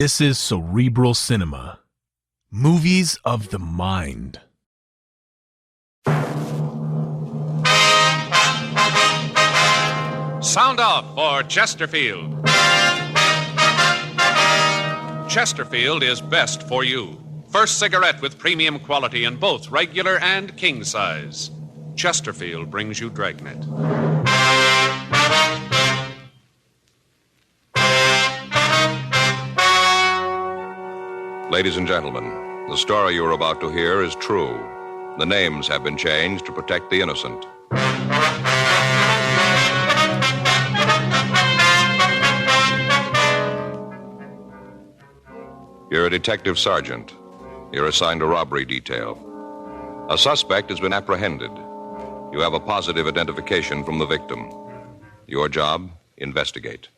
This is Cerebral Cinema. Movies of the mind. Sound off for Chesterfield. Chesterfield is best for you. First cigarette with premium quality in both regular and king size. Chesterfield brings you Dragnet. Ladies and gentlemen, the story you're about to hear is true. The names have been changed to protect the innocent. You're a detective sergeant. You're assigned a robbery detail. A suspect has been apprehended. You have a positive identification from the victim. Your job, investigate.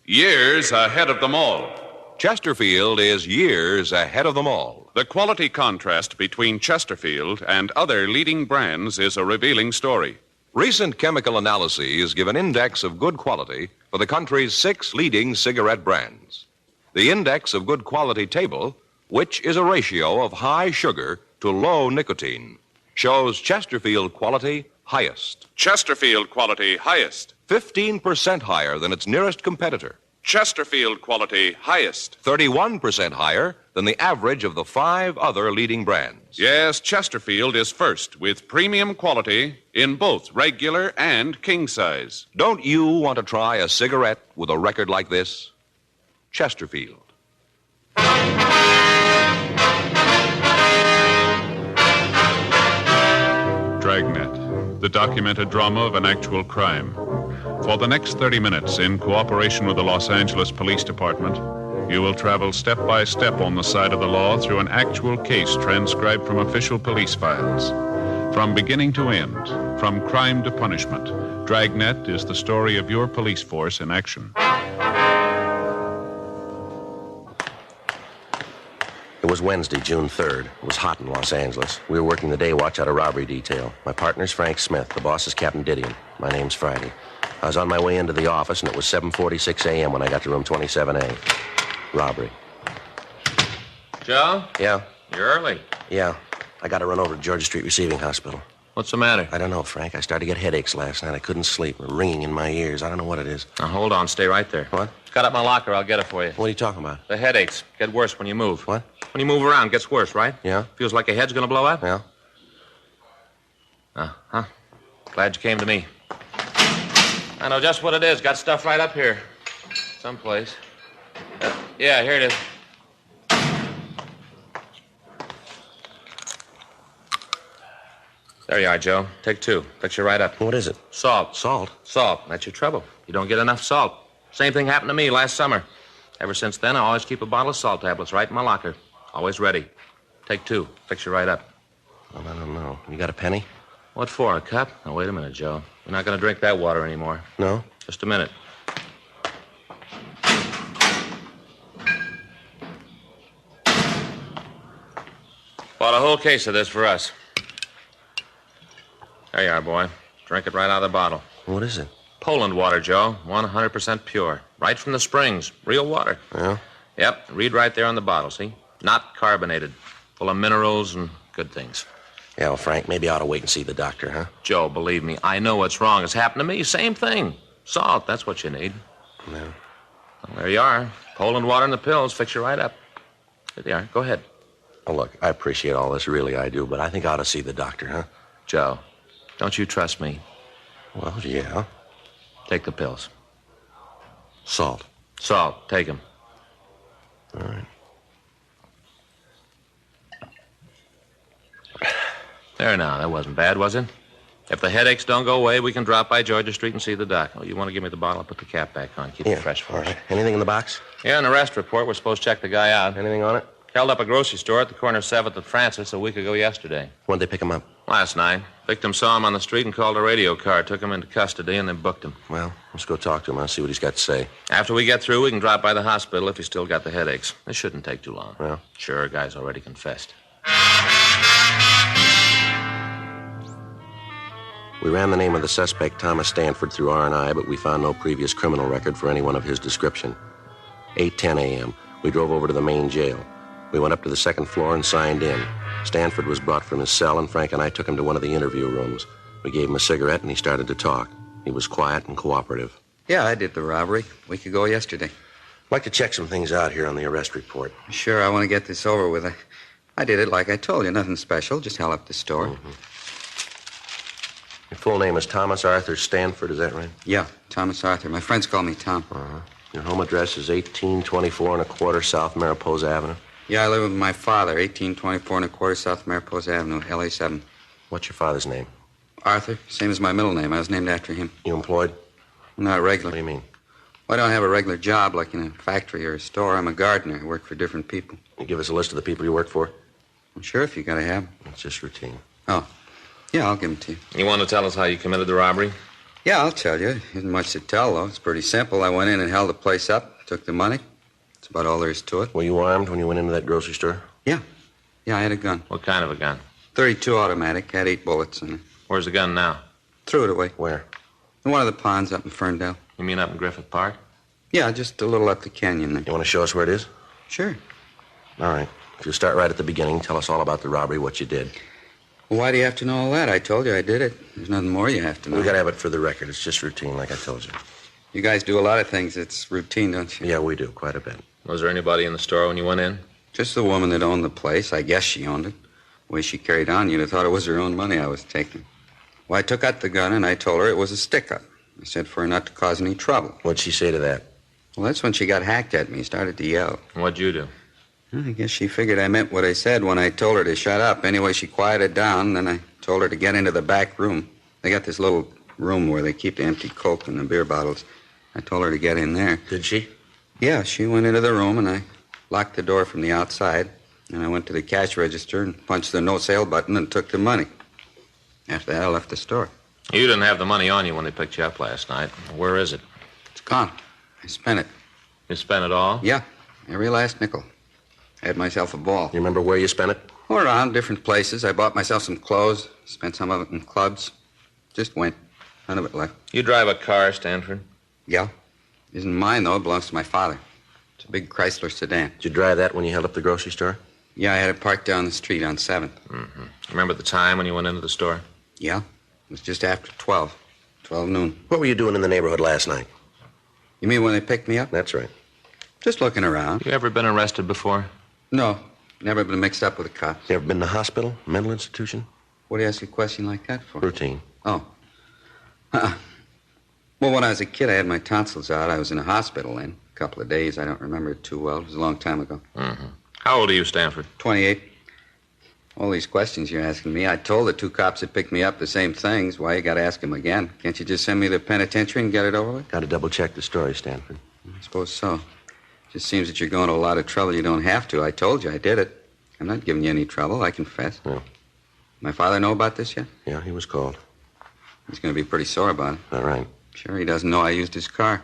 Years ahead of them all. Chesterfield is years ahead of them all. The quality contrast between Chesterfield and other leading brands is a revealing story. Recent chemical analyses give an index of good quality for the country's 6 leading cigarette brands. The index of good quality table, which is a ratio of high sugar to low nicotine, shows Chesterfield quality highest. Chesterfield quality highest. 15% higher than its nearest competitor. Chesterfield quality highest. 31% higher than the average of the 5 other leading brands. Yes, Chesterfield is first with premium quality in both regular and king size. Don't you want to try a cigarette with a record like this? Chesterfield. Dragnet, the documented drama of an actual crime. For the next 30 minutes, in cooperation with the Los Angeles Police Department, you will travel step by step on the side of the law through an actual case transcribed from official police files. From beginning to end, from crime to punishment, Dragnet is the story of your police force in action. It was Wednesday, June 3rd. It was hot in Los Angeles. We were working the day watch out of robbery detail. My partner's Frank Smith. The boss is Captain Didion. My name's Friday. I was on my way into the office, and it was 7:46 a.m. when I got to room 27A. Robbery. Joe? Yeah? You're early. Yeah. I got to run over to Georgia Street Receiving Hospital. What's the matter? I don't know, Frank. I started to get headaches last night. I couldn't sleep. Ringing in my ears. I don't know what it is. Now, hold on. Stay right there. What? It's got up my locker. I'll get it for you. What are you talking about? The headaches get worse when you move. What? When you move around, it gets worse, right? Yeah? Feels like your head's going to blow up? Yeah? Uh-huh. Glad you came to me. I know just what it is. Got stuff right up here. Someplace. Yeah, here it is. There you are, Joe. Take 2. Fix you right up. What is it? Salt. Salt? Salt. That's your trouble. You don't get enough salt. Same thing happened to me last summer. Ever since then, I always keep a bottle of salt tablets right in my locker. Always ready. Take 2. Fix you right up. Well, I don't know. You got a penny? What for, a cup? Now, wait a minute, Joe. You're not going to drink that water anymore. No? Just a minute. Bought a whole case of this for us. There you are, boy. Drink it right out of the bottle. What is it? Poland water, Joe. 100% pure. Right from the springs. Real water. Yeah? Yep. Read right there on the bottle, see? Not carbonated. Full of minerals and good things. Yeah, well, Frank, maybe I ought to wait and see the doctor, huh? Joe, believe me, I know what's wrong. It's happened to me. Same thing. Salt, that's what you need. No. Well, there you are. Poland water and the pills fix you right up. There they are. Go ahead. Oh, look, I appreciate all this, really I do, but I think I ought to see the doctor, huh? Joe, don't you trust me? Well, yeah. Take the pills. Salt. Salt, take them. All right. There now, that wasn't bad, was it? If the headaches don't go away, we can drop by Georgia Street and see the doc. Oh, you want to give me the bottle? I'll put the cap back on. Keep it fresh for all us. right. Anything in the box? Yeah, in the arrest report, we're supposed to check the guy out. Anything on it? Held up a grocery store at the corner of 7th and Francis a week ago yesterday. When'd they pick him up? Last night. Victim saw him on the street and called a radio car, took him into custody, and then booked him. Well, let's go talk to him. I'll see what he's got to say. After we get through, we can drop by the hospital if he's still got the headaches. This shouldn't take too long. Well? Sure, guy's already confessed. We ran the name of the suspect, Thomas Stanford, through R&I, but we found no previous criminal record for anyone of his description. 8:10 a.m. We drove over to the main jail. We went up to the second floor and signed in. Stanford was brought from his cell, and Frank and I took him to one of the interview rooms. We gave him a cigarette, and he started to talk. He was quiet and cooperative. Yeah, I did the robbery a week ago yesterday. I'd like to check some things out here on the arrest report. Sure, I want to get this over with. I did it like I told you, nothing special, just held up the store. Mm-hmm. Your full name is Thomas Arthur Stanford, is that right? Yeah, Thomas Arthur. My friends call me Tom. Your home address is 1824 and a quarter South Mariposa Avenue. Yeah, I live with my father, 1824 and a quarter South Mariposa Avenue, LA 7. What's your father's name? Arthur, same as my middle name. I was named after him. You employed? Not regular. What do you mean? Well, I don't have a regular job like in a factory or a store. I'm a gardener. I work for different people. You give us a list of the people you work for? Well, sure, if you gotta have them. It's just routine. Oh, yeah, I'll give them to you. You want to tell us how you committed the robbery? Yeah, I'll tell you. Isn't much to tell, though. It's pretty simple. I went in and held the place up, took the money. That's about all there is to it. Were you armed when you went into that grocery store? Yeah. Yeah, I had a gun. What kind of a gun? .32 automatic. Had 8 bullets in it. Where's the gun now? Threw it away. Where? In one of the ponds up in Ferndale. You mean up in Griffith Park? Yeah, just a little up the canyon there. You want to show us where it is? Sure. All right. If you start right at the beginning, tell us all about the robbery, what you did. Well, why do you have to know all that? I told you I did it. There's nothing more you have to know. We got to have it for the record. It's just routine, like I told you. You guys do a lot of things. It's routine, don't you? Yeah, we do, quite a bit. Was there anybody in the store when you went in? Just the woman that owned the place. I guess she owned it. The way she carried on, you'd have thought it was her own money I was taking. Well, I took out the gun, and I told her it was a stick-up. I said for her not to cause any trouble. What'd she say to that? Well, that's when she got hacked at me, started to yell. What'd you do? Well, I guess she figured I meant what I said when I told her to shut up. Anyway, she quieted down, then I told her to get into the back room. They got this little room where they keep the empty Coke and the beer bottles. I told her to get in there. Did she? Yeah, she went into the room, and I locked the door from the outside. And I went to the cash register and punched the no-sale button and took the money. After that, I left the store. You didn't have the money on you when they picked you up last night. Where is it? It's gone. I spent it. You spent it all? Yeah, every last nickel. I had myself a ball. You remember where you spent it? All around, different places. I bought myself some clothes, spent some of it in clubs. Just went. None of it left. You drive a car, Stanford? Yeah. Isn't mine, though. It belongs to my father. It's a big Chrysler sedan. Did you drive that when you held up the grocery store? Yeah, I had it parked down the street on 7th. Mm-hmm. Remember the time when you went into the store? Yeah. It was just after 12. 12 noon. What were you doing in the neighborhood last night? You mean when they picked me up? That's right. Just looking around. You ever been arrested before? No. Never been mixed up with the cops. You ever been to the hospital, mental institution? What do you ask a question like that for? Routine. Oh. Well, when I was a kid, I had my tonsils out. I was in a hospital then. A couple of days. I don't remember it too well. It was a long time ago. Mm-hmm. How old are you, Stanford? 28. All these questions you're asking me. I told the 2 cops that picked me up the same things. Why you got to ask them again? Can't you just send me to the penitentiary and get it over with? Got to double-check the story, Stanford. I suppose so. Just seems that you're going to a lot of trouble you don't have to. I told you I did it. I'm not giving you any trouble. I confess. No. My father know about this yet? Yeah, he was called. He's going to be pretty sore about it. All right. Sure, he doesn't know I used his car.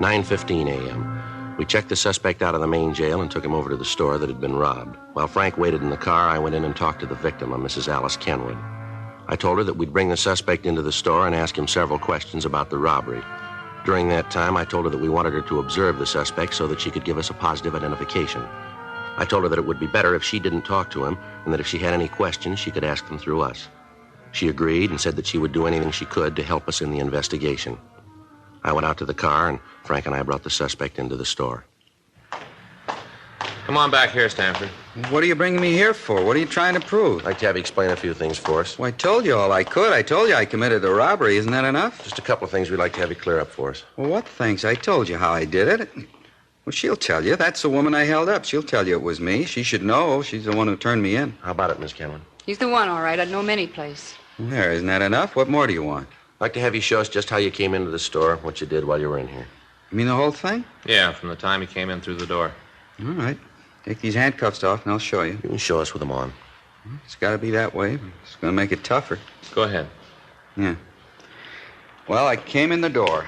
"9:15 a.m. We checked the suspect out of the main jail and took him over to the store that had been robbed. While Frank waited in the car, I went in and talked to the victim, a Mrs. Alice Kenwood. I told her that we'd bring the suspect into the store and ask him several questions about the robbery. During that time, I told her that we wanted her to observe the suspect so that she could give us a positive identification. I told her that it would be better if she didn't talk to him and that if she had any questions, she could ask them through us. She agreed and said that she would do anything she could to help us in the investigation. I went out to the car, and Frank and I brought the suspect into the store. Come on back here, Stanford. What are you bringing me here for? What are you trying to prove? I'd like to have you explain a few things for us. Well, I told you all I could. I told you I committed the robbery. Isn't that enough? Just a couple of things we'd like to have you clear up for us. Well, what things? I told you how I did it. Well, she'll tell you. That's the woman I held up. She'll tell you it was me. She should know. She's the one who turned me in. How about it, Miss Kenwood? He's the one, all right. I'd know him any place. There, isn't that enough? What more do you want? I'd like to have you show us just how you came into the store, what you did while you were in here. You mean the whole thing? Yeah, from the time he came in through the door. All right. Take these handcuffs off, and I'll show you. You can show us with them on. It's got to be that way. It's going to make it tougher. Go ahead. Yeah. Well, I came in the door.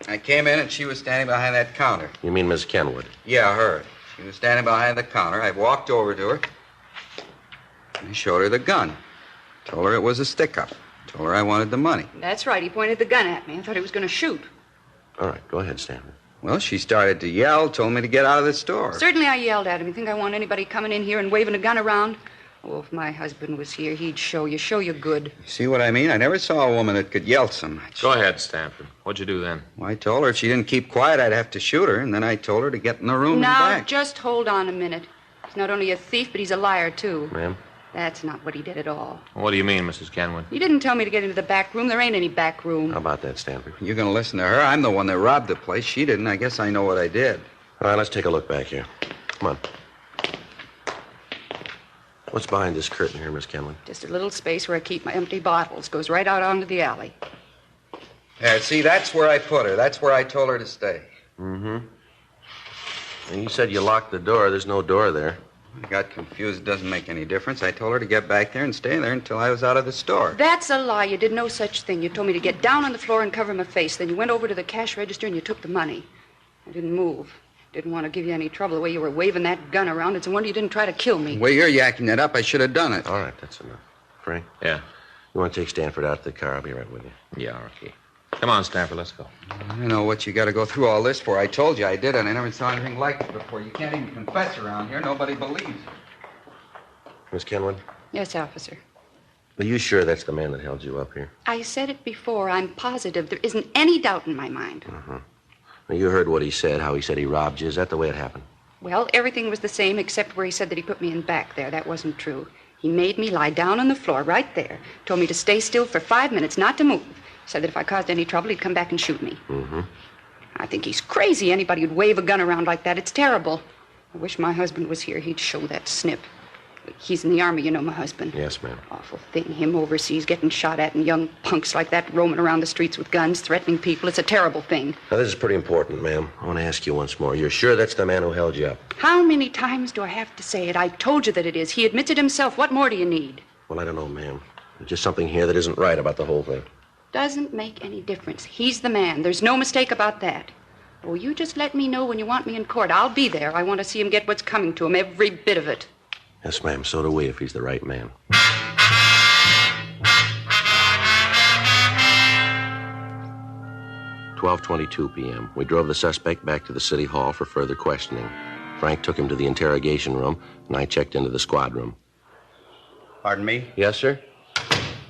I came in, and she was standing behind that counter. You mean Miss Kenwood? Yeah, her. She was standing behind the counter. I walked over to her. I showed her the gun. Told her it was a stick-up. Told her I wanted the money. That's right. He pointed the gun at me. I thought he was going to shoot. All right, go ahead, Stanford. Well, she started to yell, told me to get out of the store. Certainly I yelled at him. You think I want anybody coming in here and waving a gun around? Oh, if my husband was here, he'd show you good. See what I mean? I never saw a woman that could yell so much. Go ahead, Stanford. What'd you do then? Well, I told her if she didn't keep quiet, I'd have to shoot her, and then I told her to get in the room Now, and back. just hold on a minute. He's not only a thief, but he's a liar, too. Ma'am? That's not what he did at all. What do you mean, Mrs. Kenwood? He didn't tell me to get into the back room. There ain't any back room. How about that, Stanford? You're going to listen to her? I'm the one that robbed the place. She didn't. I guess I know what I did. All right, let's take a look back here. Come on. What's behind this curtain here, Miss Kenwood? Just a little space where I keep my empty bottles. Goes right out onto the alley. Yeah, see, that's where I put her. That's where I told her to stay. Mm-hmm. And you said you locked the door. There's no door there. I got confused. It doesn't make any difference. I told her to get back there and stay there until I was out of the store. That's a lie. You did no such thing. You told me to get down on the floor and cover my face. Then you went over to the cash register and you took the money. I didn't move. Didn't want to give you any trouble the way you were waving that gun around. It's a wonder you didn't try to kill me. The way you're yakking it up, I should have done it. All right, that's enough. Frank? Yeah. You want to take Stanford out to the car? I'll be right with you. Yeah, okay. Come on, Stanford, let's go. I don't know what you got to go through all this for. I told you I did it. I never saw anything like it before. You can't even confess around here. Nobody believes you. Miss Kenwood? Yes, officer. Are you sure that's the man that held you up here? I said it before. I'm positive. There isn't any doubt in my mind. Now, you heard what he said, how he said he robbed you. Is that the way it happened? Well, everything was the same except where he said that he put me in back there. That wasn't true. He made me lie down on the floor right there. Told me to stay still for 5 minutes, not to move. Said that if I caused any trouble, he'd come back and shoot me. Mm-hmm. I think he's crazy. Anybody who'd wave a gun around like that, it's terrible. I wish my husband was here. He'd show that snip. He's in the Army, you know, my husband. Yes, ma'am. Awful thing, him overseas getting shot at and young punks like that roaming around the streets with guns, threatening people. It's a terrible thing. Now, this is pretty important, ma'am. I want to ask you once more. You're sure that's the man who held you up? How many times do I have to say it? I told you that it is. He admits it himself. What more do you need? Well, I don't know, ma'am. There's just something here that isn't right about the whole thing. Doesn't make any difference. He's the man. There's no mistake about that. Oh, you just let me know when you want me in court. I'll be there. I want to see him get what's coming to him, every bit of it. Yes, ma'am. So do we, if he's the right man. "12:22 p.m. We drove the suspect back to the city hall for further questioning. Frank took him to the interrogation room, and I checked into the squad room. Pardon me? Yes, sir?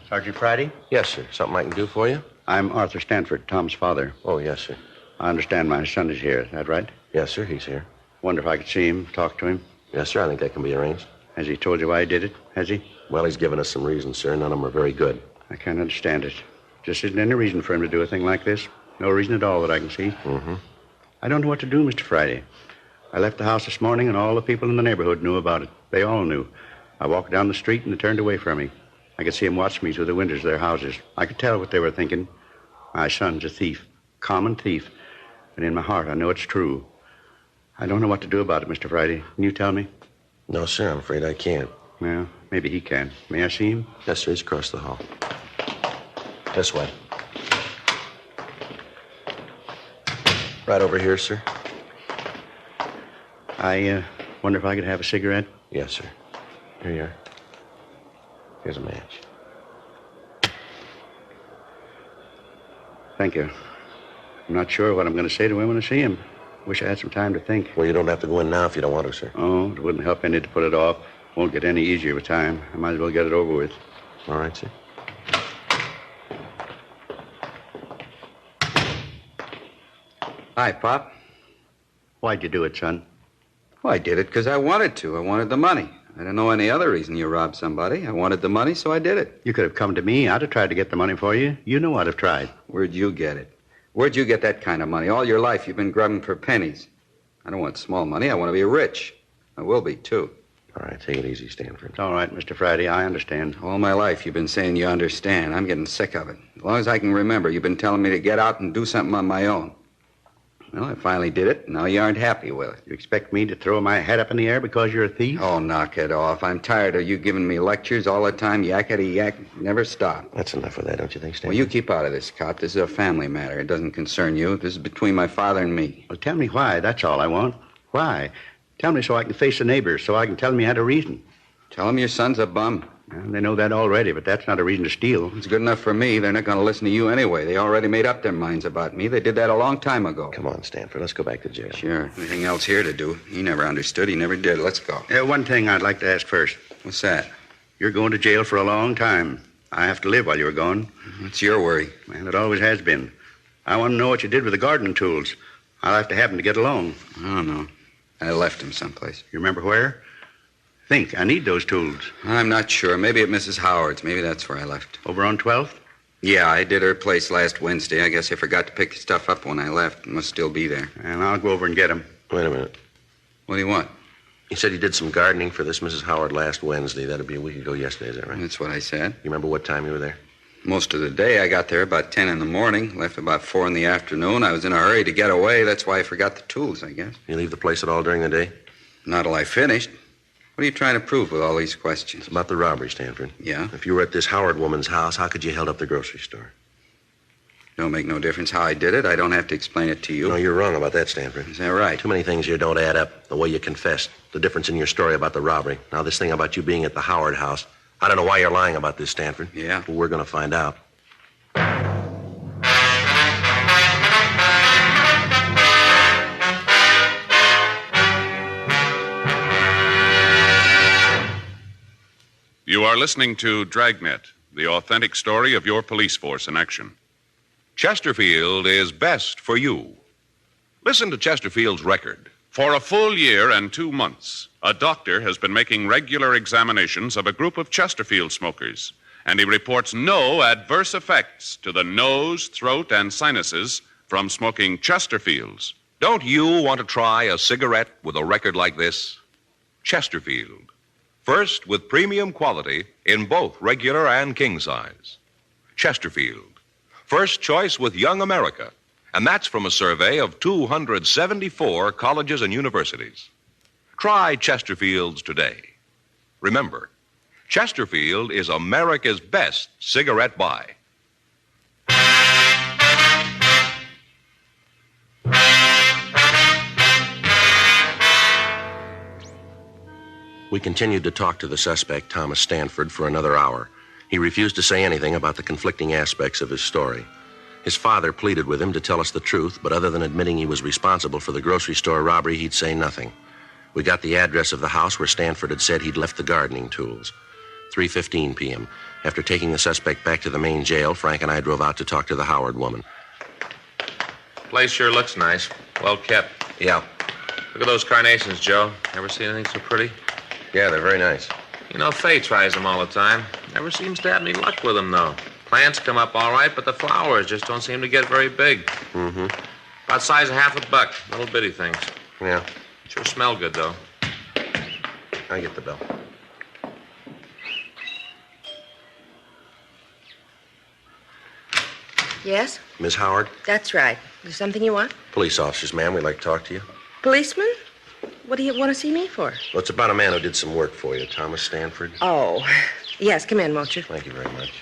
Sergeant Friday? Yes, sir. Something I can do for you? I'm Arthur Stanford, Tom's father. Oh, yes, sir. I understand my son is here. Is that right? Yes, sir. He's here. Wonder if I could see him, talk to him. Yes, sir. I think that can be arranged. Has he told you why he did it? Has he? Well, he's given us some reasons, sir. None of them are very good. I can't understand it. Just isn't any reason for him to do a thing like this. No reason at all that I can see. Mm-hmm. I don't know what to do, Mr. Friday. I left the house this morning, and all the people in the neighborhood knew about it. They all knew. I walked down the street, and they turned away from me. I could see them watch me through the windows of their houses. I could tell what they were thinking. My son's a thief. Common thief. And in my heart, I know it's true. I don't know what to do about it, Mr. Friday. Can you tell me? No, sir. I'm afraid I can't. Well, maybe he can. May I see him? Yes, sir. He's across the hall. This way. Right over here, sir. I wonder if I could have a cigarette? Yes, sir. Here you are. Here's a match. Thank you. I'm not sure what I'm going to say to him when I see him. Wish I had some time to think. Well, you don't have to go in now if you don't want to, sir. Oh, it wouldn't help any to put it off. Won't get any easier with time. I might as well get it over with. All right, sir. Hi, Pop. Why'd you do it, son? Well, I did it because I wanted to. I wanted the money. I don't know any other reason you robbed somebody. I wanted the money, so I did it. You could have come to me. I'd have tried to get the money for you. You know I'd have tried. Where'd you get it? Where'd you get that kind of money? All your life you've been grubbing for pennies. I don't want small money. I want to be rich. I will be, too. All right, take it easy, Stanford. It's all right, Mr. Friday. I understand. All my life you've been saying you understand. I'm getting sick of it. As long as I can remember, you've been telling me to get out and do something on my own. Well, I finally did it. Now you aren't happy with it. You expect me to throw my head up in the air because you're a thief? Oh, knock it off. I'm tired of you giving me lectures all the time. Yakety yak. Never stop. That's enough of that, don't you think, Stanford? Well, you keep out of this, cop. This is a family matter. It doesn't concern you. This is between my father and me. Well, tell me why. That's all I want. Why? Tell me so I can face the neighbors, so I can tell them you had a reason. Tell them your son's a bum. Well, they know that already, but that's not a reason to steal. It's good enough for me. They're not going to listen to you anyway. They already made up their minds about me. They did that a long time ago. Come on, Stanford. Let's go back to jail. Sure. Anything else here to do? He never understood. He never did. Let's go. One thing I'd like to ask first. What's that? You're going to jail for a long time. I have to live while you were gone. It's your worry. Well, it always has been. I want to know what you did with the gardening tools. I'll have to have them to get along. I don't know. I left them someplace. You remember where? Think. I need those tools. I'm not sure. Maybe at Mrs. Howard's. Maybe that's where I left. Over on 12th? Yeah, I did her place last Wednesday. I guess I forgot to pick the stuff up when I left. It must still be there. And I'll go over and get them. Wait a minute. What do you want? You said you did some gardening for this Mrs. Howard last Wednesday. That'd be a week ago yesterday, is that right? That's what I said. You remember what time you were there? Most of the day. I got there about 10 in the morning, left about 4 in the afternoon. I was in a hurry to get away. That's why I forgot the tools, I guess. You leave the place at all during the day? Not till I finished. What are you trying to prove with all these questions? It's about the robbery, Stanford. Yeah? If you were at this Howard woman's house, how could you held up the grocery store? Don't make no difference how I did it. I don't have to explain it to you. No, you're wrong about that, Stanford. Is that right? Too many things here don't add up. The way you confessed, the difference in your story about the robbery. Now, this thing about you being at the Howard house. I don't know why you're lying about this, Stanford. Yeah? But we're going to find out. You are listening to Dragnet, the authentic story of your police force in action. Chesterfield is best for you. Listen to Chesterfield's record. For a full year and 2 months, a doctor has been making regular examinations of a group of Chesterfield smokers, and he reports no adverse effects to the nose, throat, and sinuses from smoking Chesterfields. Don't you want to try a cigarette with a record like this? Chesterfield. First with premium quality in both regular and king size. Chesterfield. First choice with Young America. And that's from a survey of 274 colleges and universities. Try Chesterfields today. Remember, Chesterfield is America's best cigarette buy. We continued to talk to the suspect, Thomas Stanford, for another hour. He refused to say anything about the conflicting aspects of his story. His father pleaded with him to tell us the truth, but other than admitting he was responsible for the grocery store robbery, he'd say nothing. We got the address of the house where Stanford had said he'd left the gardening tools. 3:15 p.m. After taking the suspect back to the main jail, Frank and I drove out to talk to the Howard woman. Place sure looks nice. Well kept. Yeah. Look at those carnations, Joe. Ever see anything so pretty? Yeah, they're very nice. You know, Faye tries them all the time. Never seems to have any luck with them, though. Plants come up all right, but the flowers just don't seem to get very big. Mm-hmm. About size of $50, little bitty things. Yeah. Sure smell good, though. I get the bill. Yes? Miss Howard? That's right. Is there something you want? Police officers, ma'am. We'd like to talk to you. Policeman? What do you want to see me for? Well, it's about a man who did some work for you, Thomas Stanford. Oh, yes, come in, won't you? Thank you very much.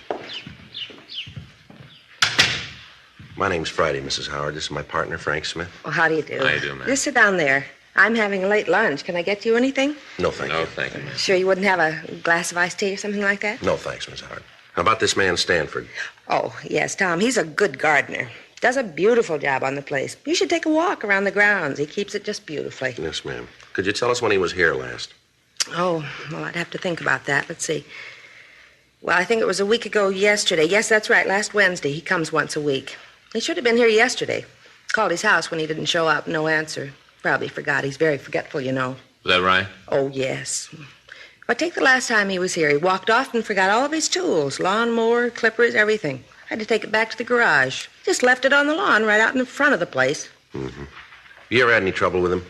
My name's Friday, Mrs. Howard. This is my partner, Frank Smith. Well, how do you do? How you do, ma'am? Just sit down there. I'm having a late lunch. Can I get you anything? No, thank No, you. thank you, ma'am. Sure you wouldn't have a glass of iced tea or something like that? No, thanks, Miss Howard. How about this man, Stanford? Oh, yes, Tom. He's a good gardener. Does a beautiful job on the place. You should take a walk around the grounds. He keeps it just beautifully. Yes, ma'am. Could you tell us when he was here last? Oh, well, I'd have to think about that. Let's see. Well, I think it was a week ago yesterday. Yes, that's right, last Wednesday. He comes once a week. He should have been here yesterday. Called his house when he didn't show up. No answer. Probably forgot. He's very forgetful, you know. Is that right? Oh, yes. But take the last time he was here. He walked off and forgot all of his tools. Lawnmower, clippers, everything. Had to take it back to the garage. Just left it on the lawn right out in the front of the place. Mm-hmm. You ever had any trouble with him?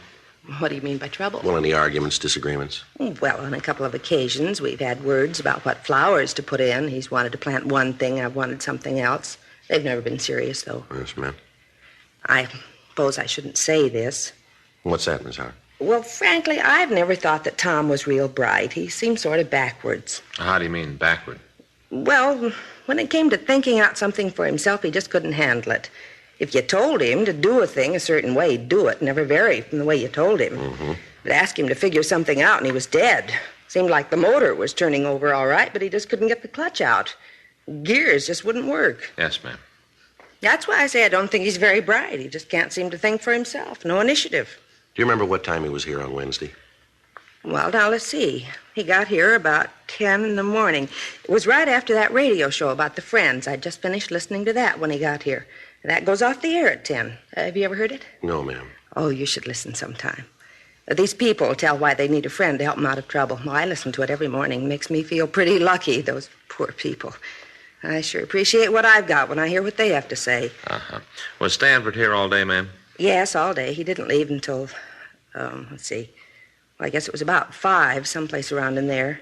What do you mean by trouble? Well, any arguments, disagreements? Well, on a couple of occasions, we've had words about what flowers to put in. He's wanted to plant one thing, I've wanted something else. They've never been serious, though. Yes, ma'am. I suppose I shouldn't say this. What's that, Miss Howard? Well, frankly, I've never thought that Tom was real bright. He seemed sort of backwards. How do you mean, backward? Well, when it came to thinking out something for himself, he just couldn't handle it. If you told him to do a thing a certain way, he'd do it, never vary from the way you told him. Mm-hmm. I'd asked him to figure something out, and he was dead. Seemed like the motor was turning over all right, but he just couldn't get the clutch out. Gears just wouldn't work. Yes, ma'am. That's why I say I don't think he's very bright. He just can't seem to think for himself. No initiative. Do you remember what time he was here on Wednesday? Well, now, let's see. He got here about 10 in the morning. It was right after that radio show about the Friends. I'd just finished listening to that when he got here. That goes off the air at 10. Have you ever heard it? No, ma'am. Oh, you should listen sometime. These people tell why they need a friend to help them out of trouble. Well, I listen to it every morning. It makes me feel pretty lucky, those poor people. I sure appreciate what I've got when I hear what they have to say. Uh-huh. Was Stanford here all day, ma'am? Yes, all day. He didn't leave until, let's see. Well, I guess it was about 5, someplace around in there.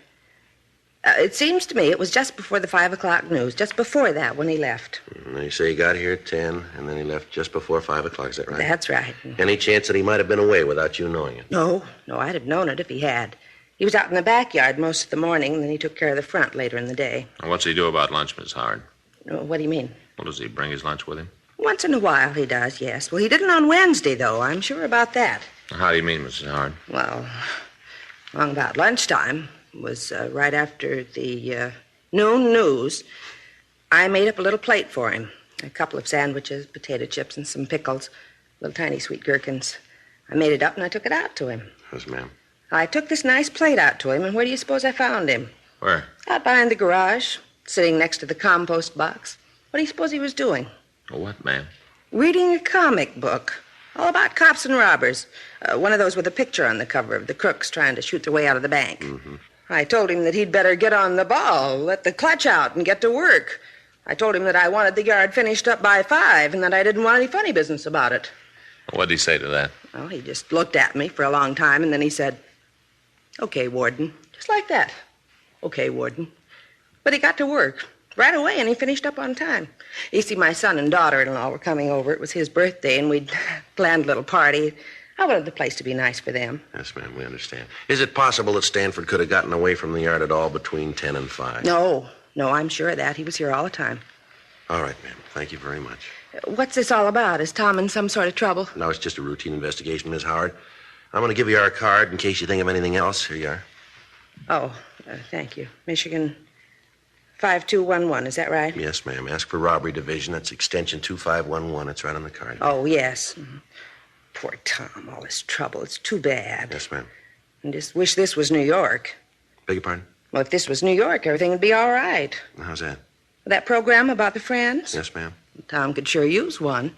It seems to me it was just before the 5 o'clock news, just before that when he left. And you say he got here at 10, and then he left just before 5 o'clock, is that right? That's right. Any chance that he might have been away without you knowing it? No, I'd have known it if he had. He was out in the backyard most of the morning, and then he took care of the front later in the day. And what's he do about lunch, Miss Howard? What do you mean? Well, does he bring his lunch with him? Once in a while he does, yes. Well, he didn't on Wednesday, though. I'm sure about that. How do you mean, Mrs. Howard? Well, along about lunchtime was right after the noon news. I made up a little plate for him. A couple of sandwiches, potato chips, and some pickles. Little tiny sweet gherkins. I made it up and I took it out to him. Yes, ma'am. I took this nice plate out to him, and where do you suppose I found him? Where? Out behind the garage, sitting next to the compost box. What do you suppose he was doing? What, ma'am? Reading a comic book. All about cops and robbers. One of those with a picture on the cover of the crooks trying to shoot their way out of the bank. Mm-hmm. I told him that he'd better get on the ball, let the clutch out, and get to work. I told him that I wanted the yard finished up by 5 and that I didn't want any funny business about it. What'd he say to that? Well, he just looked at me for a long time, and then he said, "Okay, Warden." Just like that. "Okay, Warden." But he got to work right away, and he finished up on time. You see, my son and daughter-in-law were coming over. It was his birthday, and we'd planned a little party. I wanted the place to be nice for them. Yes, ma'am, we understand. Is it possible that Stanford could have gotten away from the yard at all between 10 and 5? No, I'm sure of that. He was here all the time. All right, ma'am. Thank you very much. What's this all about? Is Tom in some sort of trouble? No, it's just a routine investigation, Miss Howard. I'm going to give you our card in case you think of anything else. Here you are. Oh, thank you. Michigan 5211, is that right? Yes, ma'am. Ask for robbery division. That's extension 2511. It's right on the card. Oh, yes. Mm-hmm. Poor Tom, all this trouble. It's too bad. Yes, ma'am. I just wish this was New York. Beg your pardon? Well, if this was New York, everything would be all right. How's that? That program about the Friends? Yes, ma'am. Tom could sure use one.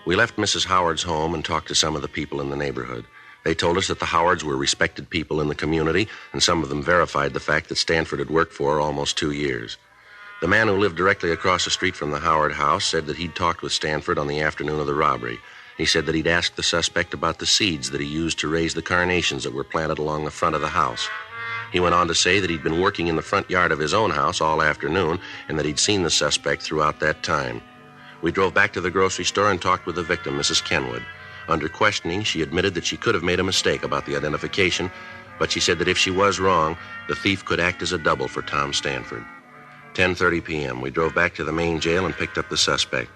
We left Mrs. Howard's home and talked to some of the people in the neighborhood. They told us that the Howards were respected people in the community, and some of them verified the fact that Stanford had worked for almost 2 years. The man who lived directly across the street from the Howard house said that he'd talked with Stanford on the afternoon of the robbery. He said that he'd asked the suspect about the seeds that he used to raise the carnations that were planted along the front of the house. He went on to say that he'd been working in the front yard of his own house all afternoon and that he'd seen the suspect throughout that time. We drove back to the grocery store and talked with the victim, Mrs. Kenwood. Under questioning, she admitted that she could have made a mistake about the identification, but she said that if she was wrong, the thief could act as a double for Tom Stanford. 10:30 p.m., we drove back to the main jail and picked up the suspect.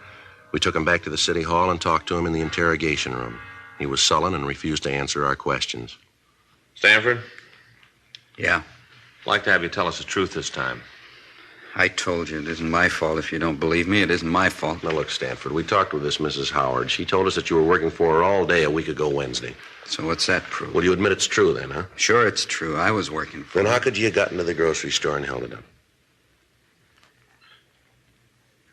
We took him back to the city hall and talked to him in the interrogation room. He was sullen and refused to answer our questions. Stanford? Yeah? I'd like to have you tell us the truth this time. I told you it isn't my fault. If you don't believe me, it isn't my fault. Now, look, Stanford, we talked with this Mrs. Howard. She told us that you were working for her all day a week ago Wednesday. So what's that prove? Well, you admit it's true then, huh? Sure, it's true. I was working for Then her. how could you have gotten to the grocery store and held it up?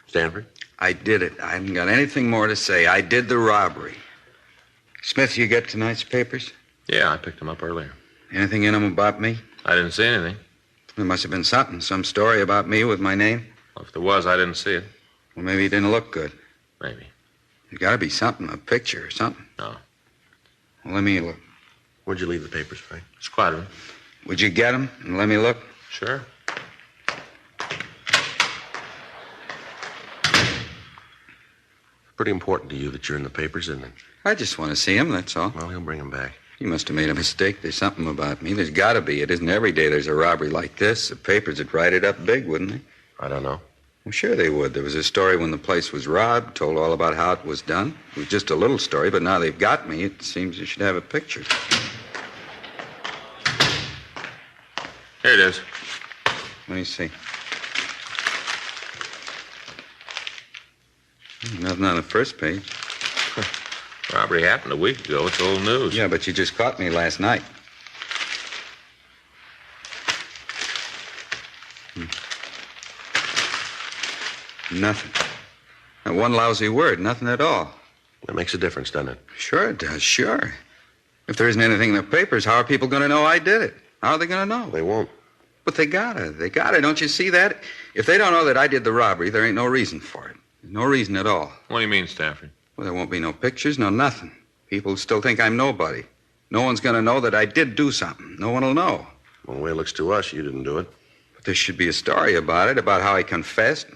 Stanford? I did it. I haven't got anything more to say. I did the robbery. Smith, you get tonight's papers? Yeah, I picked them up earlier. Anything in them about me? I didn't see anything. There must have been something. Some story about me with my name? Well, if there was, I didn't see it. Well, maybe it didn't look good. Maybe. There's got to be something, a picture or something. No. Well, let me look. Where'd you leave the papers, Frank? Squad room. Would you get them and let me look? Sure. Pretty important to you that you're in the papers, isn't it? I just want to see him, that's all. Well, he'll bring them back. You must have made a mistake. There's something about me. There's got to be. It isn't every day there's a robbery like this. The papers would write it up big, wouldn't they? I don't know. Well, sure they would. There was a story when the place was robbed, told all about how it was done. It was just a little story, but now they've got me. It seems you should have a picture. Here it is. Let me see. Nothing on the first page. Robbery happened a week ago. It's old news. Yeah, but you just caught me last night. Nothing. Not one lousy word, nothing at all. That makes a difference, doesn't it? Sure it does, sure. If there isn't anything in the papers, how are people going to know I did it? How are they going to know? They won't. But they gotta. Don't you see that? If they don't know that I did the robbery, there ain't no reason for it. No reason at all. What do you mean, Stanford? Well, there won't be no pictures, no nothing. People still think I'm nobody. No one's going to know that I did do something. No one will know. Well, the way it looks to us, you didn't do it. But there should be a story about it, about how I confessed.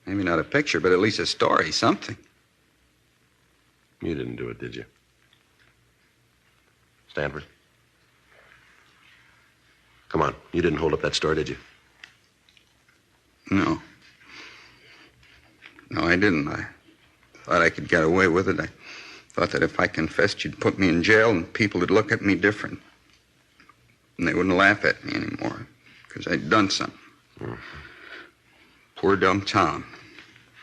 Maybe not a picture, but at least a story, something. You didn't do it, did you? Stanford? Come on. You didn't hold up that store, did you? No. No, I didn't. I thought I could get away with it. I thought that if I confessed, you'd put me in jail and people would look at me different. And they wouldn't laugh at me anymore because I'd done something. Mm-hmm. Poor dumb Tom.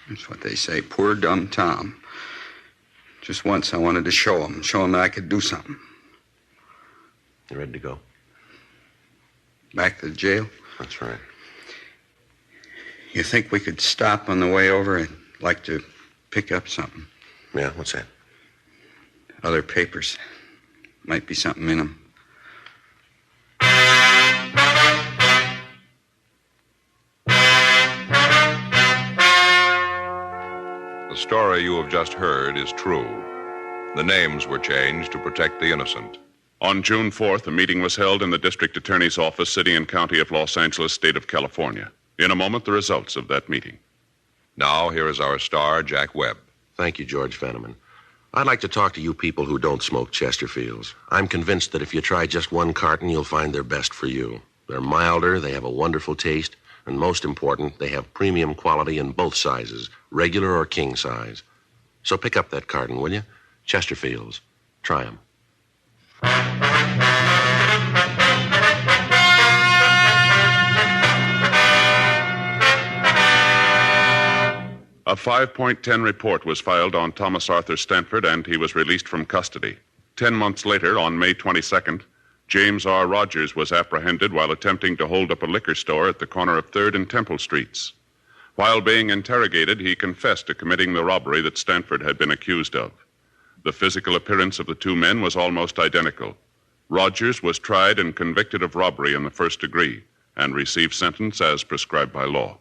That's what they say, poor dumb Tom. Just once I wanted to show him that I could do something. You ready to go? Back to the jail? That's right. You think we could stop on the way over? I'd like to pick up something. Yeah, what's that? Other papers. Might be something in them. The story you have just heard is true. The names were changed to protect the innocent. On June 4th, a meeting was held in the district attorney's office, city and county of Los Angeles, state of California. In a moment, the results of that meeting. Now, here is our star, Jack Webb. Thank you, George Fenneman. I'd like to talk to you people who don't smoke Chesterfields. I'm convinced that if you try just one carton, you'll find they're best for you. They're milder, they have a wonderful taste, and most important, they have premium quality in both sizes, regular or king size. So pick up that carton, will you? Chesterfields. Try them. A 5.10 report was filed on Thomas Arthur Stanford, and he was released from custody. 10 months later, on May 22nd, James R. Rogers was apprehended while attempting to hold up a liquor store at the corner of 3rd and Temple Streets. While being interrogated, he confessed to committing the robbery that Stanford had been accused of. The physical appearance of the two men was almost identical. Rogers was tried and convicted of robbery in the first degree and received sentence as prescribed by law.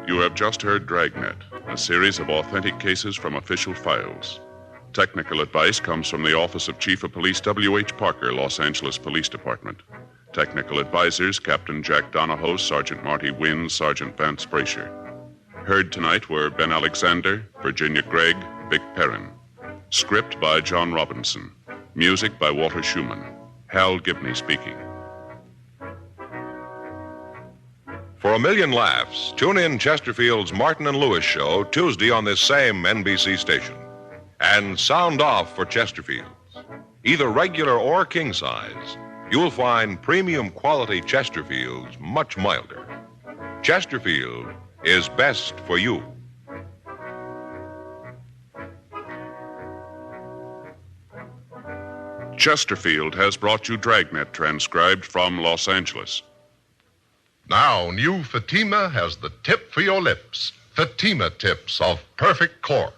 You have just heard Dragnet, a series of authentic cases from official files. Technical advice comes from the Office of Chief of Police W.H. Parker, Los Angeles Police Department. Technical advisors, Captain Jack Donahoe, Sergeant Marty Wynn, Sergeant Vance Brasher. Heard tonight were Ben Alexander, Virginia Gregg, Vic Perrin. Script by John Robinson. Music by Walter Schumann. Hal Gibney speaking. For a million laughs, tune in Chesterfield's Martin and Lewis show Tuesday on this same NBC station. And sound off for Chesterfields. Either regular or king size, you'll find premium quality Chesterfields much milder. Chesterfield is best for you. Chesterfield has brought you Dragnet, transcribed from Los Angeles. Now, new Fatima has the tip for your lips. Fatima tips of perfect cork.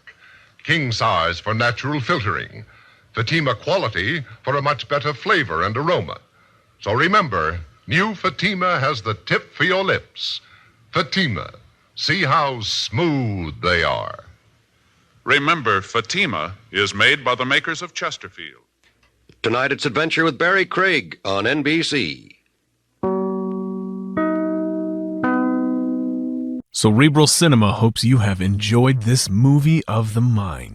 King size for natural filtering. Fatima quality for a much better flavor and aroma. So remember, new Fatima has the tip for your lips. Fatima. See how smooth they are. Remember, Fatima is made by the makers of Chesterfield. Tonight it's Adventure with Barry Craig on NBC. Cerebral Cinema hopes you have enjoyed this movie of the mind.